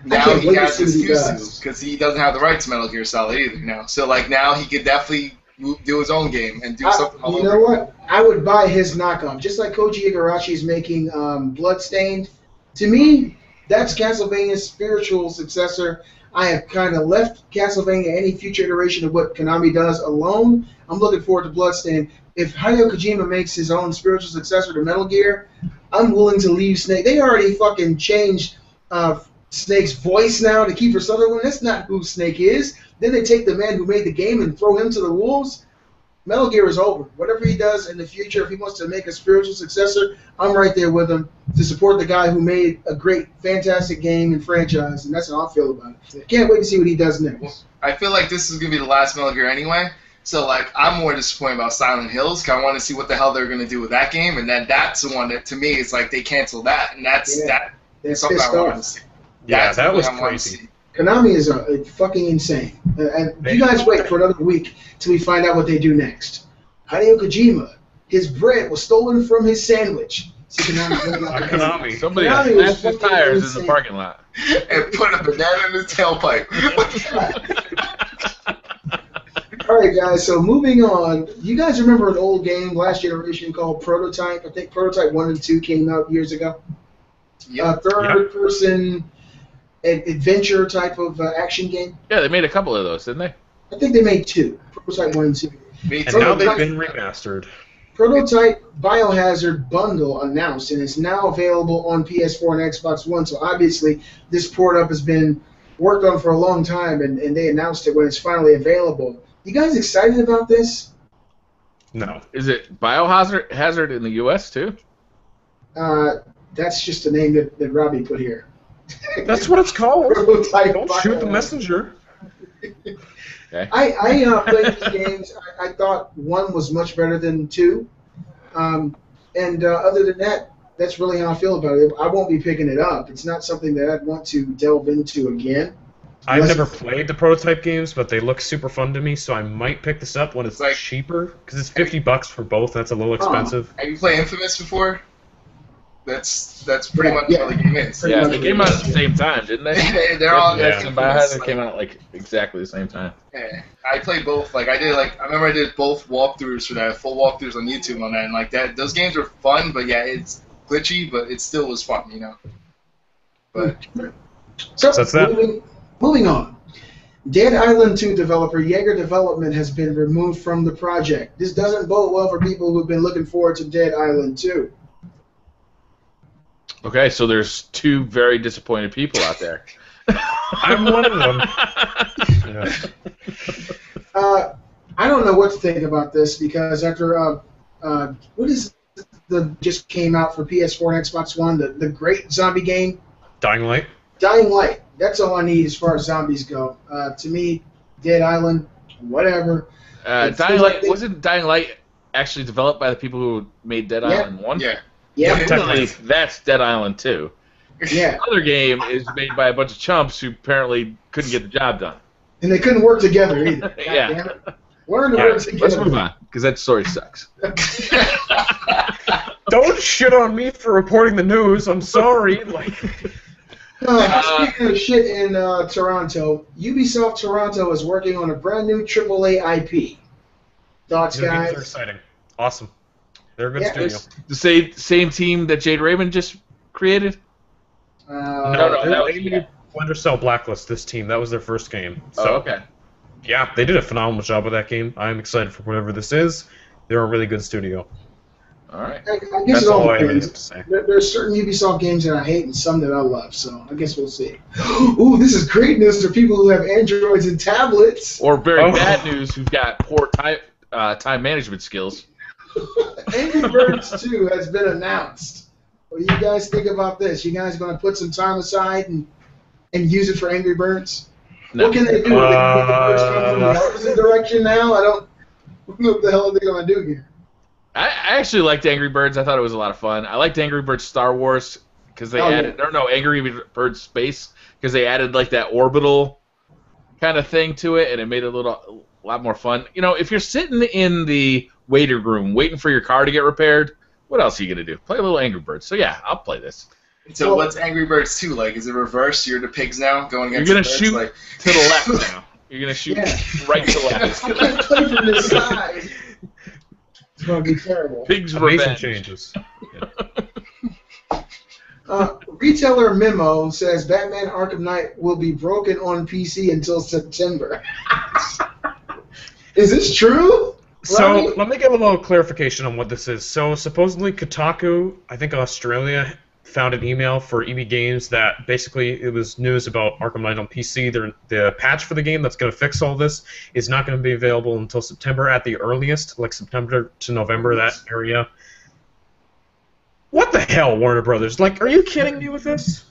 Now he has excuses because he doesn't have the rights to Metal Gear Solid either now. So like now he could definitely do his own game and do something. You know what? I would buy his knockoff, just like Koji Igarashi is making Bloodstained. To me, that's Castlevania's spiritual successor. I have kind of left Castlevania, any future iteration of what Konami does, alone. I'm looking forward to Bloodstained. If Hideo Kojima makes his own spiritual successor to Metal Gear, I'm willing to leave Snake. They already fucking changed Snake's voice now to Kiefer Sutherland. That's not who Snake is. Then they take the man who made the game and throw him to the wolves. Metal Gear is over. Whatever he does in the future, if he wants to make a spiritual successor, I'm right there with him to support the guy who made a great, fantastic game and franchise, and that's how I feel about it. Can't wait to see what he does next. I feel like this is going to be the last Metal Gear anyway, so like I'm more disappointed about Silent Hills because I want to see what the hell they're going to do with that game, and then that's the one that, to me, it's like they canceled that, and that's something I want to see. Yeah, that was crazy. Konami is fucking insane. And you guys wait for another week till we find out what they do next. Hideo Kojima, his bread was stolen from his sandwich. See, Konami. Somebody smashed his tires in the parking lot. And put a banana in his tailpipe. All right, guys, so moving on. You guys remember an old game last generation called Prototype? I think Prototype 1 and 2 came out years ago. Yep. Third-person adventure type of action game. Yeah, they made a couple of those, didn't they? I think they made 2. Prototype 1 and 2. And now they've been remastered. Prototype Biohazard bundle announced, and it's now available on PS4 and Xbox One. So obviously, this port-up has been worked on for a long time, and they announced it when it's finally available. You guys excited about this? No. Is it Biohazard in the U.S. too? That's just the name that Robbie put here. That's what it's called. Prototype Don't shoot the messenger. Okay. I played these games. I thought 1 was much better than 2. And other than that, that's really how I feel about it. I won't be picking it up. It's not something that I'd want to delve into again. I've never played the Prototype games, but they look super fun to me, so I might pick this up when it's like, cheaper, because it's $50 for both. That's a little expensive. Have you played Infamous before? That's pretty much how the game is. Yeah, they came out at the same time, didn't they? They're all and Biohazard came out like exactly the same time. Yeah, I played both. Like I remember I did both walkthroughs for that, full walkthroughs on YouTube on that, and like that. Those games were fun, but yeah, it's glitchy, but it still was fun, you know. But so that's that. Moving on. Dead Island 2 developer Jaeger Development has been removed from the project. This doesn't bode well for people who've been looking forward to Dead Island 2. Okay, so there's 2 very disappointed people out there. I'm one of them. Yeah. I don't know what to think about this because after what is just came out for PS4 and Xbox One, the great zombie game, Dying Light. Dying Light. That's all I need as far as zombies go. To me, Dead Island, whatever. Dying Light wasn't Dying Light actually developed by the people who made Dead Island 1? Yeah. Yeah. Technically, that's Dead Island 2. Yeah. The other game is made by a bunch of chumps who apparently couldn't get the job done. And they couldn't work together either. Yeah. Damn it. Learn to work together. Let's move on, because that story sucks. Don't shit on me for reporting the news. I'm sorry. Speaking of shit in Toronto, Ubisoft Toronto is working on a brand new AAA IP. Thoughts, These guys? games are exciting. Awesome. They're a good studio. It's the same team that Jade Raymond just created? No, they made Splinter Cell Blacklist, this team. That was their first game. So, okay. Yeah, they did a phenomenal job with that game. I'm excited for whatever this is. They're a really good studio. All right. I guess That's it all all I really depends. have to say. There's certain Ubisoft games that I hate and some that I love, so I guess we'll see. Ooh, this is great news for people who have Androids and tablets. Or very bad news who've got poor time management skills. Angry Birds 2 has been announced. What do you guys think about this? You guys going to put some time aside and use it for Angry Birds? No. What can they do? They can make the birds come from action now. I don't know what the hell are they going to do here. I actually liked Angry Birds. I thought it was a lot of fun. I liked Angry Birds Star Wars because they added, or no, Angry Birds Space because they added like that orbital kind of thing to it, and it made it a lot more fun. You know, if you're sitting in the waiting room waiting for your car to get repaired, what else are you gonna do? Play a little Angry Birds. So yeah, I'll play this. So what's Angry Birds 2 like? Is it reverse? You're the pigs now going against. You're gonna the birds? shoot Like... to the left now. You're gonna shoot right to left. Play from this side. It's going to be terrible. Pigs Amazing revenge. changes. Retailer Memo says Batman Arkham Knight will be broken on PC until September. Is this true? So Robbie? let me give a little clarification on what this is. So supposedly Kotaku, I think Australia, found an email for EB Games that basically it was news about Arkham Knight on PC. The patch for the game that's going to fix all this is not going to be available until September at the earliest, like September to November, that area. What the hell, Warner Brothers? Like, are you kidding me with this?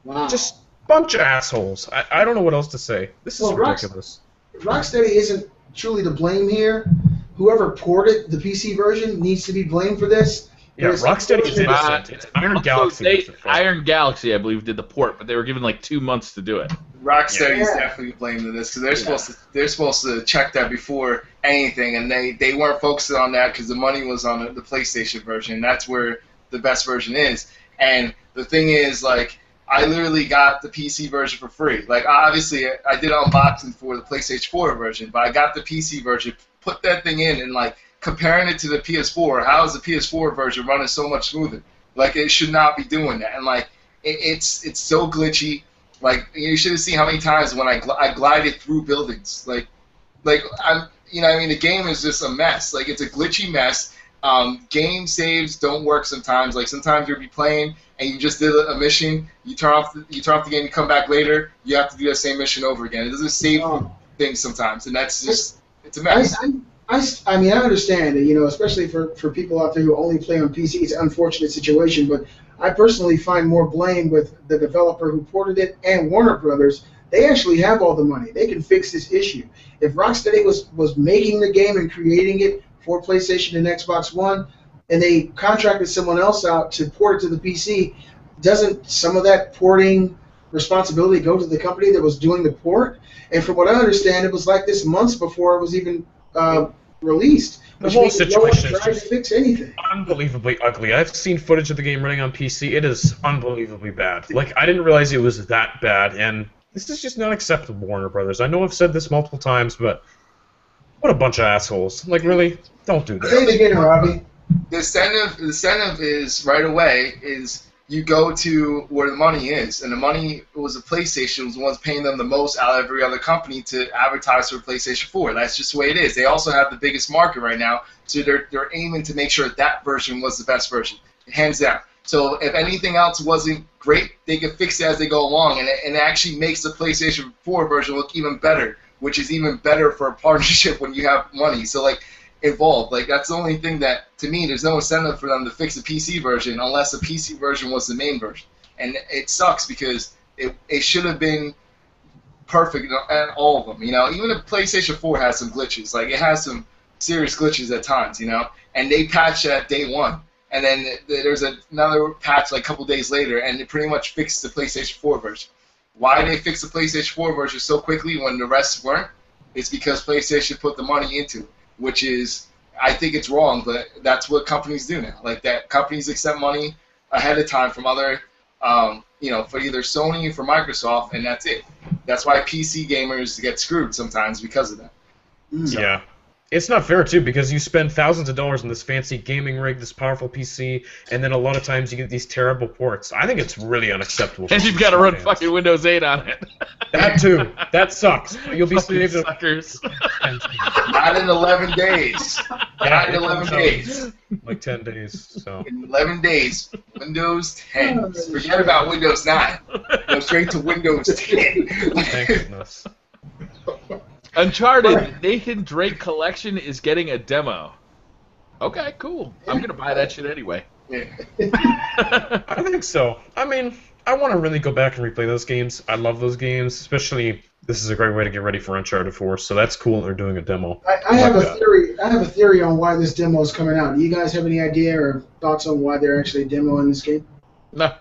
Wow. Just bunch of assholes. I don't know what else to say. This is ridiculous. Rocksteady isn't truly to blame here. Whoever ported the PC version needs to be blamed for this. Yeah, Rocksteady is innocent. It's Iron Galaxy. Iron Galaxy, I believe, did the port, but they were given like 2 months to do it. Rocksteady is definitely blamed in this because they're supposed to check that before anything, and they weren't focusing on that because the money was on the PlayStation version. And that's where the best version is. And the thing is, like, I literally got the PC version for free. Like, obviously, I did unboxing for the PlayStation 4 version, but I got the PC version, put that thing in, and like comparing it to the PS4, how is the PS4 version running so much smoother? Like, it should not be doing that. And like, it's so glitchy. Like, you should have seen how many times when I glided through buildings. Like I'm, you know, I mean, the game is just a mess. Like, it's a glitchy mess. Game saves don't work sometimes. Like, sometimes you'll be playing and you just did a mission, you turn off the game, you come back later, you have to do that same mission over again. It doesn't save things sometimes, and that's just, it's a mess. I mean, I understand it, you know, especially for people out there who only play on PC. It's an unfortunate situation, but I personally find more blame with the developer who ported it and Warner Brothers. They actually have all the money. They can fix this issue. If Rocksteady was making the game and creating it for PlayStation and Xbox One, and they contracted someone else out to port it to the PC, doesn't some of that porting responsibility go to the company that was doing the port? And from what I understand, it was like this months before it was even released. The whole situation is trying to fix anything. Unbelievably ugly. I've seen footage of the game running on PC. It is unbelievably bad. Like, I didn't realize it was that bad, and this is just not acceptable, Warner Brothers. I know I've said this multiple times, but what a bunch of assholes. Like, really? Don't do that. Say it again, Robbie. The incentive is right away is you go to where the money is, and the money was the PlayStation was the ones paying them the most out of every other company to advertise for PlayStation 4. That's just the way it is. They also have the biggest market right now, so they're aiming to make sure that version was the best version, hands down. So if anything else wasn't great, they can fix it as they go along, and it actually makes the PlayStation 4 version look even better, which is even better for a partnership when you have money. So like, involved. Like, that's the only thing that, to me, there's no incentive for them to fix the PC version unless the PC version was the main version. And it sucks because it should have been perfect at all of them. You know, even the PlayStation 4 has some glitches. Like, it has some serious glitches at times, you know, and they patched that day one. And then there's another patch like a couple days later, and it pretty much fixed the PlayStation 4 version. Why they fixed the PlayStation 4 version so quickly when the rest weren't? It's because PlayStation put the money into it, which is, I think it's wrong, but that's what companies do now. Like, that companies accept money ahead of time from other, you know, for either Sony or for Microsoft, and that's it. That's why PC gamers get screwed sometimes because of that. So. Yeah. It's not fair, too, because you spend thousands of dollars on this fancy gaming rig, this powerful PC, and then a lot of times you get these terrible ports. I think it's really unacceptable. And you've got to run fucking Windows 8 on it. That, too. That sucks. You'll be saved. Suckers. Not in 11 days. Not in 11 days. Like 10 days. So. In 11 days, Windows 10. Forget about Windows 9. Go straight to Windows 10. Thank goodness. Uncharted Nathan Drake Collection is getting a demo. Okay, cool. I'm going to buy that shit anyway. Yeah. I think so. I mean, I want to really go back and replay those games. I love those games, especially this is a great way to get ready for Uncharted 4. So that's cool. They're doing a demo. I have a theory. I have a theory on why this demo is coming out. Do you guys have any idea or thoughts on why they're actually demoing this game? No.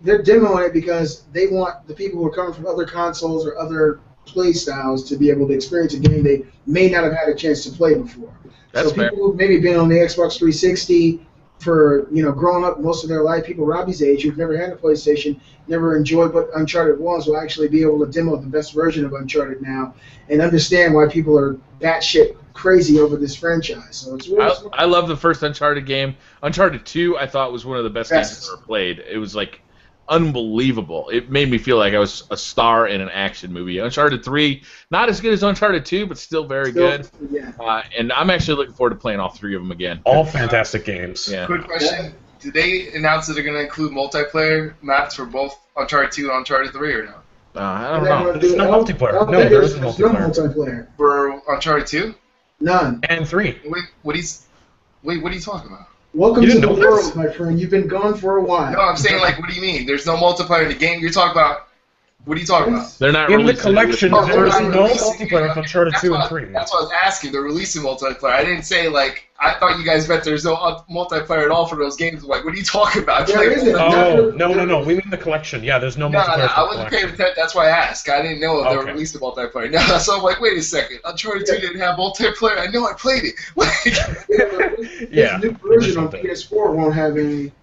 They're demoing it because they want the people who are coming from other consoles or other play styles to be able to experience a game they may not have had a chance to play before. That's so fair. people who've maybe been on the Xbox 360 for growing up most of their life, people Robbie's age who've never had a PlayStation, never enjoyed what Uncharted was, will actually be able to demo the best version of Uncharted now and understand why people are batshit crazy over this franchise. So it's really I love the first Uncharted game. Uncharted 2, I thought was one of the best games I've ever played. It was like unbelievable. It made me feel like I was a star in an action movie. Uncharted 3, not as good as Uncharted 2, but still very good. Yeah. And I'm actually looking forward to playing all three of them again. All fantastic games. Yeah. Quick question. Did they announce that they're going to include multiplayer maps for both Uncharted 2 and Uncharted 3 or no? I don't know. There's no multiplayer. No, there isn't multiplayer. For Uncharted 2? None. And 3. Wait, what are you talking about? Welcome You to didn't the know world, this? my friend. You've been gone for a while. No, I'm saying, like, what do you mean? There's no multiplayer in the game you're talking about? What are you talking about? They're not In the releasing it collection, with- there is they're no releasing it. multiplayer for Uncharted 2 and That's 3. what I was asking. They're releasing multiplayer. I didn't say, like, I thought you guys meant there's no multiplayer at all for those games. Like, what are you talking about? There Like, isn't. Oh, no. We mean the collection. Yeah, there's no No, multiplayer I for the wasn't paying collection. attention. That's why I asked. I didn't know if they were Okay. releasing multiplayer. No, so I'm like, wait a second. Uncharted 2 didn't have multiplayer. I know I played it. Yeah, This new version on something. PS4 won't have any.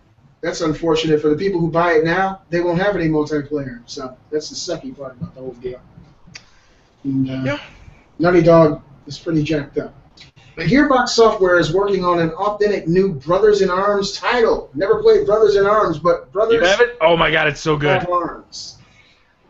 That's unfortunate for the people who buy it now. They won't have any multiplayer. So that's the sucky part about the whole deal. And, Yeah. Naughty Dog is pretty jacked up. Gearbox Software is working on an authentic new Brothers in Arms title. Never played Brothers in Arms, but Brothers You have it? Oh my god, it's so good. in Arms.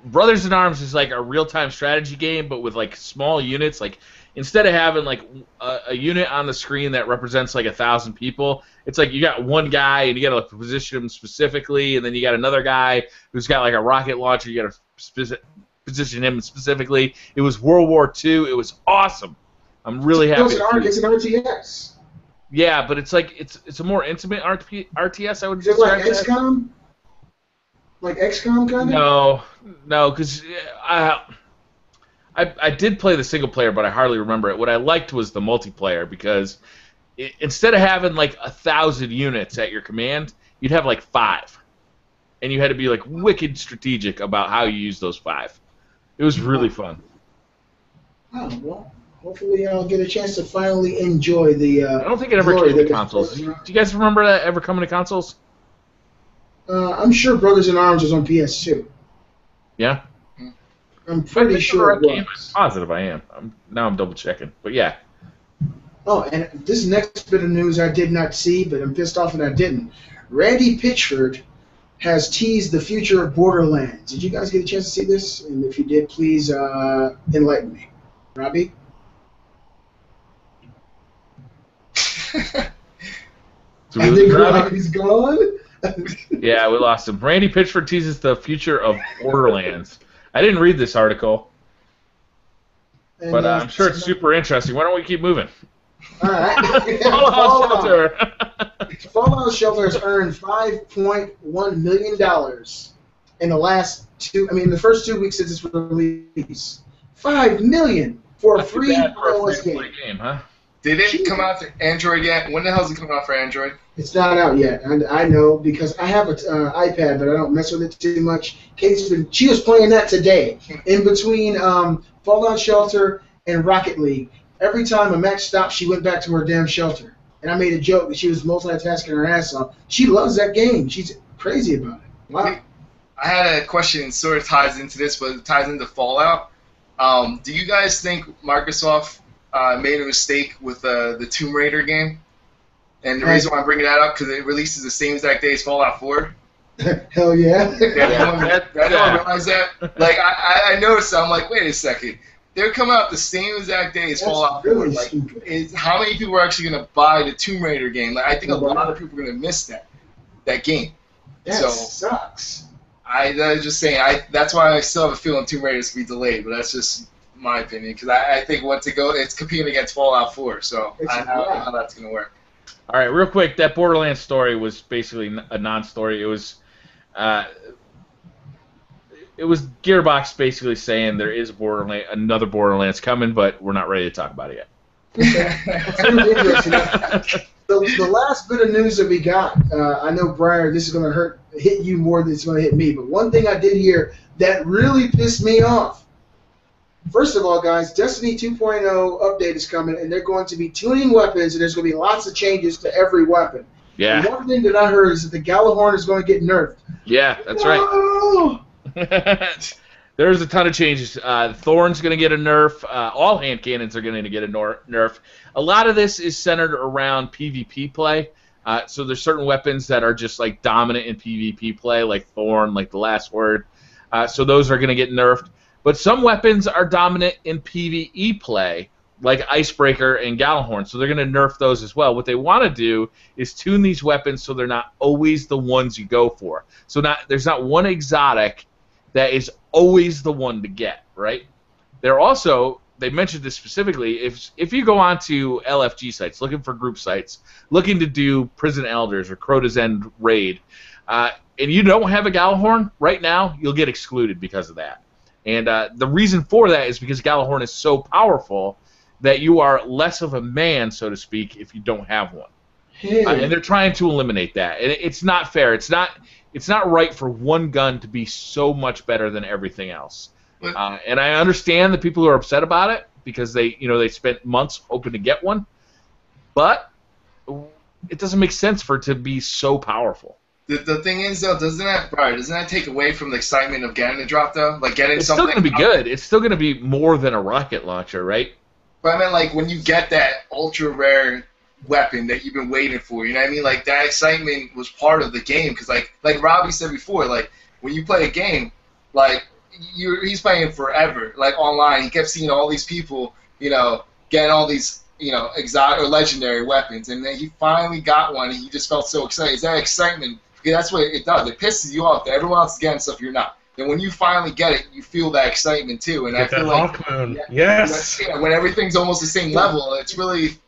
Brothers in Arms is like a real-time strategy game, but with like small units. Like instead of having like a unit on the screen that represents like 1,000 people, it's like you got one guy and you got to like position him specifically, and then you got another guy who's got like a rocket launcher. You got to position him specifically. It was World War II. It was awesome. I'm really happy. It's an RTS. Yeah, but it's like it's a more intimate RTS. I would Is it like describe it as. XCOM? Like XCOM kind of? No, because I did play the single player, but I hardly remember it. What I liked was the multiplayer because instead of having like 1,000 units at your command, you'd have like 5, and you had to be like wicked strategic about how you use those 5. It was really fun. Oh, well, hopefully I'll get a chance to finally enjoy the. I don't think it ever glory came to that is consoles. Do Brothers in you guys remember that ever coming to consoles? Arms. I'm sure Brothers in Arms was on PS2. Yeah. I'm pretty sure it I'm was. positive I am. Now I'm double checking, but yeah. Oh, and this next bit of news I did not see, but I'm pissed off that I didn't. Randy Pitchford has teased the future of Borderlands. Did you guys get a chance to see this? And if you did, please enlighten me. Robbie? So I we think lose Robbie? Robbie's gone. Yeah, we lost him. Randy Pitchford teases the future of Borderlands. I didn't read this article, And, but I'm sure it's super interesting. Why don't we keep moving? All right. Fallout Shelter. Fallout Shelter has earned $5.1 million in the first 2 weeks since its release. $5 million for a Not too free bad for a iOS free-to-play game. game, huh? Did it come out for Android yet? When the hell is it coming out for Android? It's not out yet, and I know because I have an iPad, but I don't mess with it too much. She was playing that today in between Fallout Shelter and Rocket League. Every time a match stopped, she went back to her damn shelter. And I made a joke that she was multitasking her ass off. She loves that game. She's crazy about it. Wow. I had a question, sort of ties into this, but it ties into Fallout. Do you guys think Microsoft made a mistake with the Tomb Raider game? And the reason why I'm bringing that up, because it releases the same exact day as Fallout 4. Hell yeah. I don't realize that. Like, I noticed that. I'm like, wait a second. They're coming out the same exact day as That's Fallout 4. really Like, stupid. how many people are actually going to buy the Tomb Raider game? Like, I think a lot of people are going to miss that game. That So sucks. I was just saying, that's why I still have a feeling Tomb Raider is going to be delayed, but that's just my opinion, because I think once it goes, it's competing against Fallout 4, so I don't know how that's going to work. All right, real quick, that Borderlands story was basically a non-story. It was it was Gearbox basically saying there is another Borderlands coming, but we're not ready to talk about it yet. It's really interesting. The last bit of news that we got, I know, Briar, this is going to hit you more than it's going to hit me, but one thing I did hear that really pissed me off. First of all, guys, Destiny 2.0 update is coming, and they're going to be tuning weapons, and there's going to be lots of changes to every weapon. Yeah. And one thing that I heard is that the Gallahorn is going to get nerfed. Yeah, that's right. There's a ton of changes. Thorn's going to get a nerf. All hand cannons are going to get a nerf. A lot of this is centered around PvP play. So there's certain weapons that are just like dominant in PvP play, like Thorn, like the Last Word. So those are going to get nerfed. But some weapons are dominant in PvE play, like Icebreaker and Gallahorn, so they're going to nerf those as well. What they want to do is tune these weapons so they're not always the ones you go for. So there's not one exotic that is always the one to get, right? They mentioned this specifically, if you go onto LFG sites, looking for group sites, looking to do Prison Elders or Crota's End Raid, and you don't have a Gallahorn right now, you'll get excluded because of that. And the reason for that is because Gallahorn is so powerful that you are less of a man, so to speak, if you don't have one. Hey. And they're trying to eliminate that. And it's not fair. It's not right for one gun to be so much better than everything else. And I understand the people who are upset about it because they spent months hoping to get one. But it doesn't make sense for it to be so powerful. The thing is, though, doesn't that take away from the excitement of getting a drop, though? Like getting it's something. It's still going to be good. It's still going to be more than a rocket launcher, right? But I mean, like when you get that ultra rare weapon that you've been waiting for, you know what I mean? Like that excitement was part of the game because, like Robbie said before, like when you play a game, like he's playing forever, like online. He kept seeing all these people, getting all these. Exotic or legendary weapons, and then he finally got one, and he just felt so excited. It's that excitement, because that's what it does. It pisses you off that everyone else is getting stuff you're not. And when you finally get it, you feel that excitement too. And I feel like yes, when everything's almost the same level, it's really.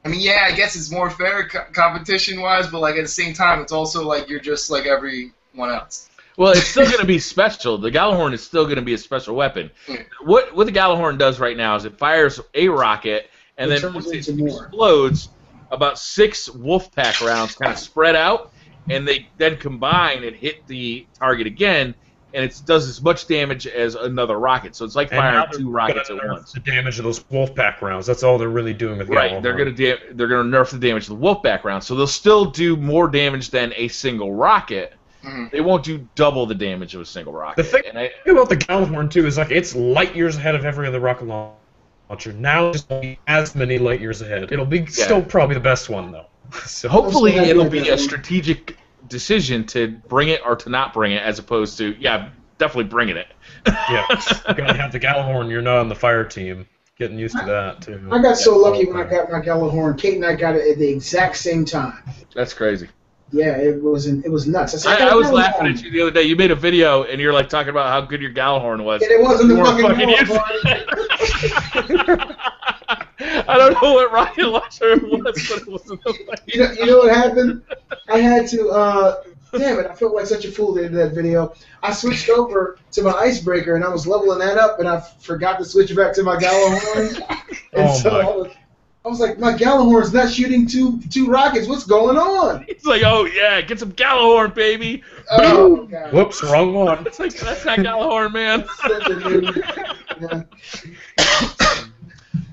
I mean, yeah, I guess it's more fair competition-wise, but like at the same time, it's also like you're just like everyone else. Well, it's still going to be special. The Gallahorn is still going to be a special weapon. What the Gallahorn does right now is it fires a rocket. And then once it explodes, about 6 Wolfpack rounds kind of spread out, and they then combine and hit the target again, and it does as much damage as another rocket. So it's like firing 2 rockets at once. The damage of those Wolfpack rounds. That's all they're really doing with Gallahorn. Right. They're gonna nerf the damage of the Wolfpack rounds. So they'll still do more damage than a single rocket. Mm-hmm. They won't do double the damage of a single rocket. The thing about the Gallahorn too is like it's light years ahead of every other rocket launcher. Now it's as many light years ahead. It'll be still probably the best one though. So hopefully it'll be a strategic decision to bring it or to not bring it, as opposed to definitely bringing it. Yeah, you gotta have the Gallahorn. You're not on the fire team. Getting used to that too. I got so lucky when I got my Gallahorn. Kate and I got it at the exact same time. That's crazy. Yeah, it was nuts. I was laughing at you the other day. You made a video and you're like talking about how good your Gallahorn was. And it wasn't the fucking I don't know what rocket launcher it was, but it wasn't the fucking you know what happened? I had to damn it, I felt like such a fool at the end of that video. I switched over to my Icebreaker and I was leveling that up and I forgot to switch back to my Gallahorn. And I was like, my Gallahorn's not shooting two rockets. What's going on? It's like, oh yeah, get some Gallahorn, baby. Oh, God. Whoops, wrong one. It's like, that's not Gallahorn, man.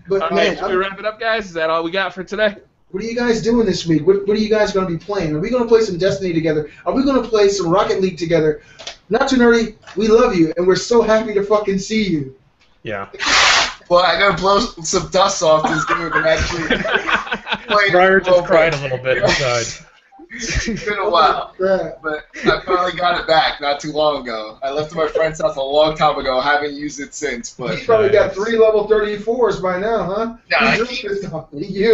But all right, should we wrap it up, guys? Is that all we got for today? What are you guys doing this week? What are you guys going to be playing? Are we going to play some Destiny together? Are we going to play some Rocket League together? Not Too Nerdy, we love you, and we're so happy to fucking see you. Yeah. Well, I gotta blow some dust off this game and actually play. Briar just cried a little bit inside. It's been a while, but I finally got it back not too long ago. I left it at my friend's house a long time ago. I haven't used it since. But you probably got 3 level 34s by now, huh? Nah,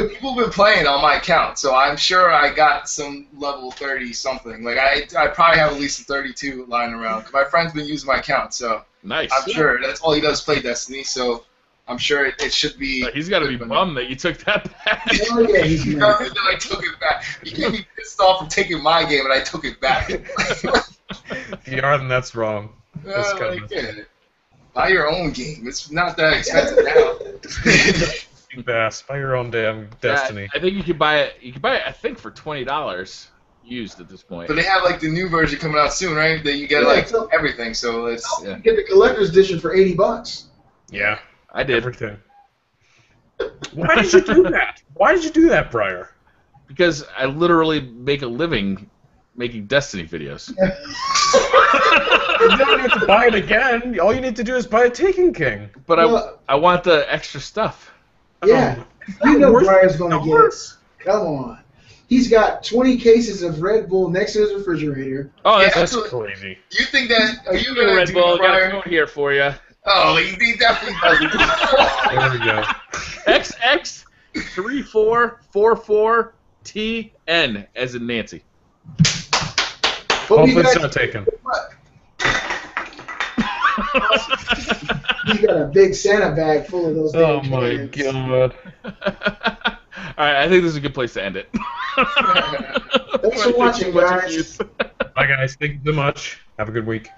people have been playing on my account, so I'm sure I got some level 30 something. Like I probably have at least a 32 lying around. Cause my friend's been using my account, so nice. I'm sure that's all he does is play Destiny. So. I'm sure it should be. He's got to be bummed that you took that back. Oh, yeah, he's that I took it back. He gave me pissed off for taking my game, and I took it back. If you are, then that's wrong. It's kind of buy your own game. It's not that expensive now. Bass. Buy your own damn Destiny. I think you could buy it. You could buy it. I think for $20 used at this point. But they have like the new version coming out soon, right? That you get everything. So it's you get the collector's edition for $80. Yeah, I did. Everything. Why did you do that? Why did you do that, Briar? Because I literally make a living making Destiny videos. You don't need to buy it again. All you need to do is buy a Taken King. But I want the extra stuff. Yeah, you know Briar's going to get it. Come on. He's got 20 cases of Red Bull next to his refrigerator. Oh, That's crazy. You think that? Are you Red gonna do Bull, got a Briar? code here for you. Oh, he definitely doesn't. There we go. XX3444TN as in Nancy. Hopefully it's not taken. He's got a big Santa bag full of those. Oh damn my cans. god. Alright, I think this is a good place to end it. Thanks for watching, guys. Bye guys. Thank you so much. Have a good week.